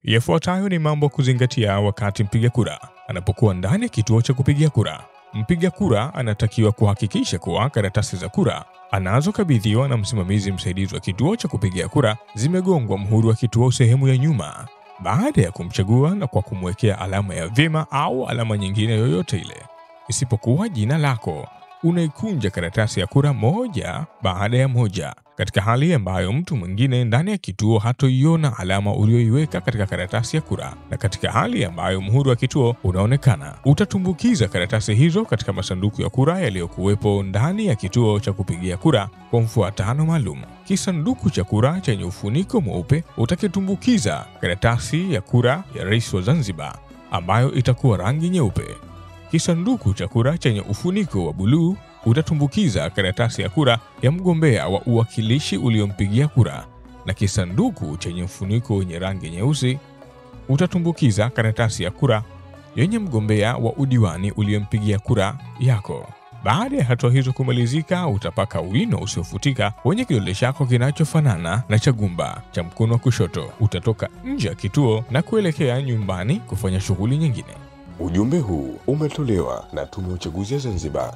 Yafuatayo ni mambo kuzingatia wakati mpiga kura anapokuwa ndani ya kituo cha kupigia kura. Mpiga kura anatakiwa kuhakikisha kuwa karatasi za kura anazokabidhiwa na msimamizi msaidizi wa kituo cha kupigia kura zimegongwa muhuri wa kituo sehemu ya nyuma. Baada ya kumchagua na kwa kumwekea alama ya vyema au alama nyingine yoyote ile isipokuwa jina lako, unaikunja karatasi ya kura moja baada ya moja, katika hali ambayo mtu mwingine ndani ya kituo hatoiona alama ulioiweka katika karatasi ya kura, na katika hali ambayo muhuri wa kituo unaonekana. Utatumbukiza karatasi hizo katika masanduku ya kura yaliyokuwepo ndani ya kituo cha kupigia kura kwa mfuatano maalum. Kisanduku cha kura chenye ufuniko mweupe utakitumbukiza karatasi ya kura ya Rais wa Zanzibar ambayo itakuwa rangi nyeupe. Kisanduku cha kura chenye ufuniko wa buluu utatumbukiza karatasi ya kura ya mgombea wa uwakilishi uliompigia kura, na kisanduku chenye mfuniko wenye rangi nyeusi utatumbukiza karatasi ya kura yenye mgombea wa udiwani uliompigia kura yako. Baada ya hatua hizo kumalizika, utapaka wino usiofutika wenye kidole chako kinachofanana na cha gumba cha mkono wa kushoto. Utatoka nje ya kituo na kuelekea nyumbani kufanya shughuli nyingine. Ujumbe huu umetolewa na Tume ya Uchaguzi ya Zanzibar.